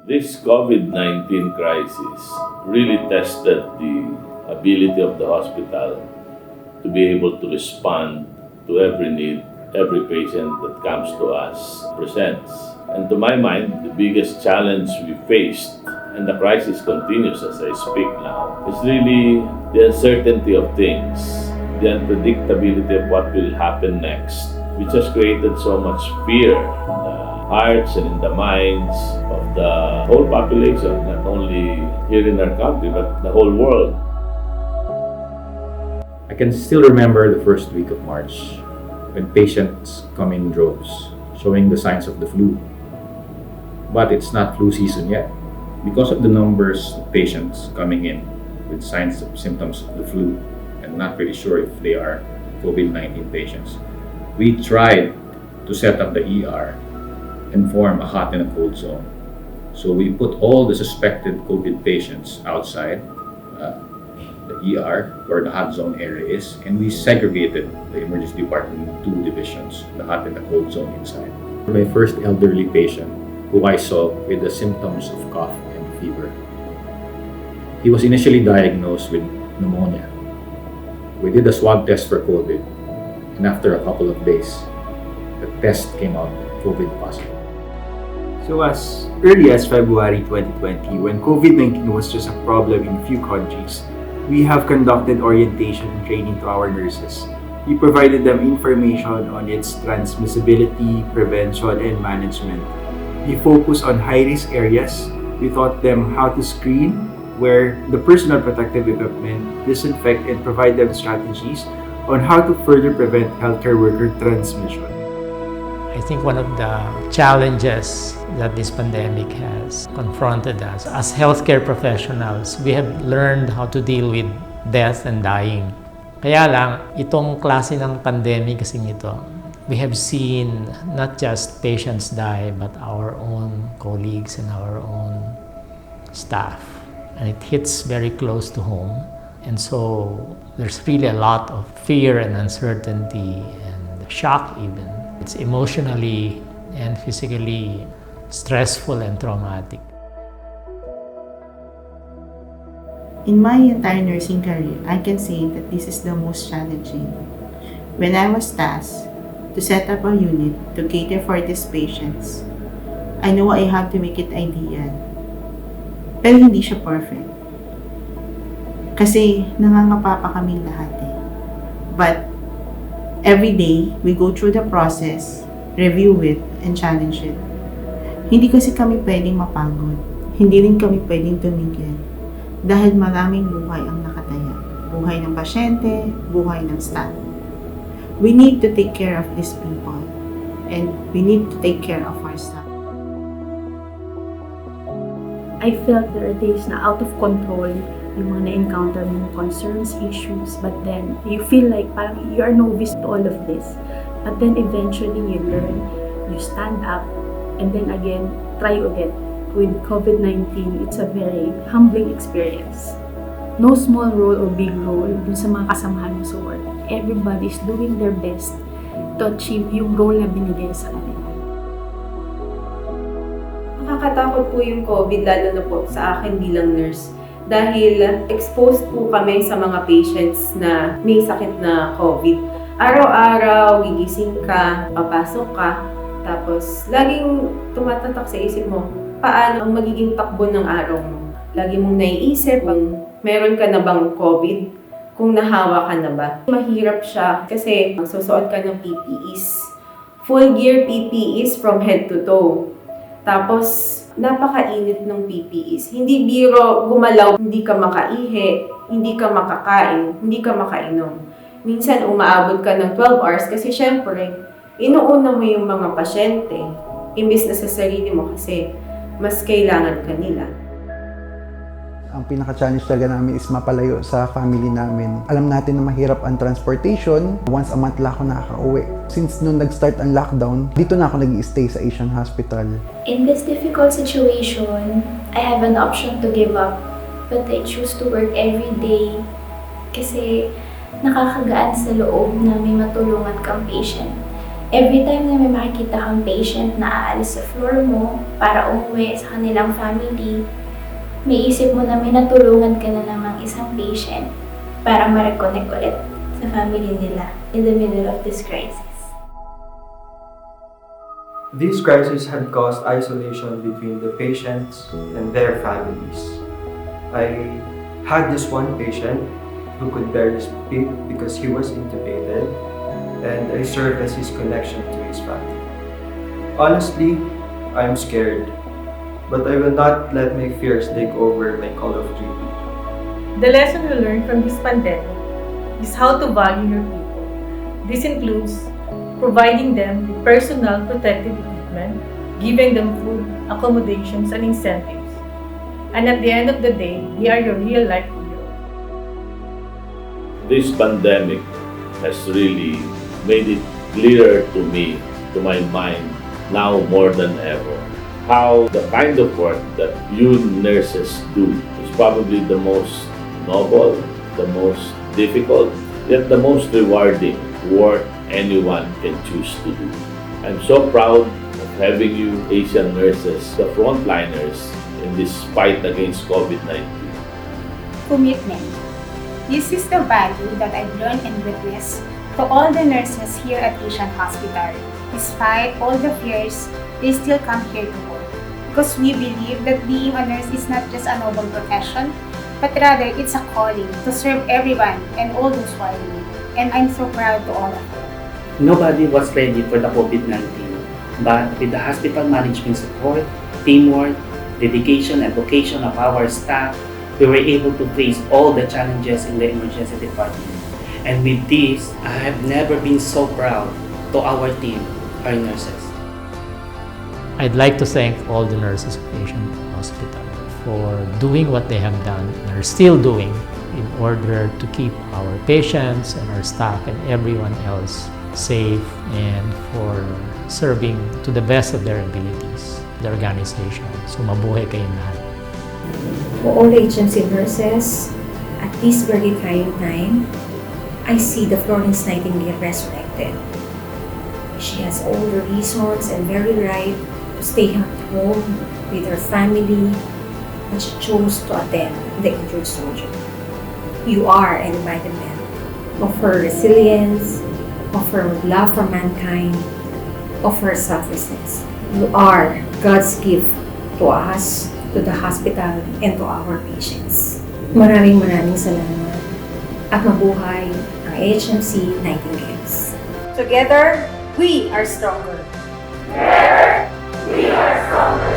This COVID-19 crisis really tested the ability of the hospital to be able to respond to every need every patient that comes to us presents. And to my mind, the biggest challenge we faced, and the crisis continues as I speak now, is really the uncertainty of things, the unpredictability of what will happen next, which has created so much fear in the hearts and in the minds of the whole population, not only here in our country, but the whole world. I can still remember the first week of March when patients come in droves, showing the signs of the flu. But it's not flu season yet. Because of the numbers of patients coming in with signs of symptoms of the flu and not really sure if they are COVID-19 patients, we tried to set up the ER and form a hot and a cold zone. So we put all the suspected COVID patients outside the ER, where the hot zone area is, and we segregated the emergency department in two divisions, the hot and the cold zone inside. My first elderly patient who I saw with the symptoms of cough and fever. He was initially diagnosed with pneumonia. We did a swab test for COVID, and after a couple of days, the test came out COVID positive. So as early as February 2020, when COVID-19 was just a problem in a few countries, we have conducted orientation and training to our nurses. We provided them information on its transmissibility, prevention, and management. We focused on high-risk areas. We taught them how to screen, wear the personal protective equipment, disinfect, and provide them strategies on how to further prevent healthcare worker transmission. I think one of the challenges that this pandemic has confronted us as healthcare professionals, we have learned how to deal with death and dying. Kaya lang, itong klase ng pandemic kasing ito, we have seen not just patients die, but our own colleagues and our own staff. And it hits very close to home. And so there's really a lot of fear and uncertainty and shock even. It's emotionally and physically stressful and traumatic. In my entire nursing career, I can say that this is the most challenging. When I was tasked to set up a unit to cater for these patients, I know I have to make it ideal. Pero hindi siya perfect. Kasi nangangapa pa kaming lahat eh. But every day, we go through the process, review it, and challenge it. Hindi kasi kami pwedeng mapagod. Hindi rin kami pwedeng tumigil. Dahil maraming buhay ang nakataya. Buhay ng pasyente, buhay ng staff. We need to take care of these people. And we need to take care of our staff. I felt there are days na out of control yung mga na-encounter mong concerns, issues, but then you feel like parang you are novice to all of this. But then eventually you learn, you stand up, and then again, try ulit. With COVID-19, it's a very humbling experience. No small role or big role dun sa mga kasamahan mo sa work. Everybody's doing their best to achieve yung role na binigay sa kanila. Nakakatakot po yung COVID, lalo na po sa akin bilang nurse. Dahil exposed po kami sa mga patients na may sakit na COVID. Araw-araw, gigising ka, papasok ka, tapos laging tumatatak sa isip mo, paano ang magiging takbo ng araw mo? Lagi mong naiisip kung meron ka na bang COVID, kung nahawa ka na ba. Mahirap siya kasi magsusuot ka ng PPEs. Full gear PPEs from head to toe. Tapos, napakainit ng PPEs. Hindi biro gumalaw, hindi ka makaihi, hindi ka makakain, hindi ka makainom. Minsan umaabot ka ng 12 hours kasi syempre, inuuna mo yung mga pasyente, imbis na sa sarili mo kasi mas kailangan ka nila. Ang pinaka-challenge talaga namin is mapalayo sa family namin. Alam natin na mahirap ang transportation. Once a month lang ako nakaka-uwi. Since nung nag-start ang lockdown, dito na ako nag-i-stay sa Asian Hospital. In this difficult situation, I have an option to give up. But I choose to work every day kasi nakakagaan sa loob na may matulungan kang patient. Every time na may makikita kang patient na aalis sa floor mo para umuwi sa kanilang family, may isip mo na may natulungan ka na namang isang patient para ma-reconnect ulit sa family nila in the middle of this crisis. This crisis had caused isolation between the patients and their families. I had this one patient who could barely speak because he was intubated, and I served as his connection to his family. Honestly, I'm scared, but I will not let my fears take over my call of duty. The lesson we learned from this pandemic is how to value your people. This includes providing them with personal protective equipment, giving them food, accommodations, and incentives. And at the end of the day, they are your real-life heroes. This pandemic has really made it clearer to me, to my mind, now more than ever, how the kind of work that you nurses do is probably the most noble, the most difficult, yet the most rewarding work anyone can choose to do. I'm so proud of having you Asian nurses, the frontliners in this fight against COVID-19. Commitment. This is the value that I've learned and witnessed to all the nurses here at Asian Hospital. Despite all the fears, they still come here to work. Because we believe that being a nurse is not just a noble profession, but rather it's a calling to serve everyone and all those who are in need. And I'm so proud to all of them. Nobody was ready for the COVID-19, but with the hospital management support, teamwork, dedication and vocation of our staff, we were able to face all the challenges in the emergency department. And with this, I have never been so proud to our team, our nurses. I'd like to thank all the nurses of Asian Hospital for doing what they have done and are still doing in order to keep our patients and our staff and everyone else safe, and for serving to the best of their abilities, the organization. So mabuhay kayong lahat. For all agency nurses, at this very trying time, I see the Florence Nightingale resurrected. She has all the reasons and very right to stay at home with her family, but she chose to attend the injured soldier. You are an embodiment of her resilience, of her love for mankind, of her selflessness. You are God's gift to us, to the hospital, and to our patients. Maraming salamat at mabuhay ang HMC Nightingales. Together, we are stronger. Together, we are stronger.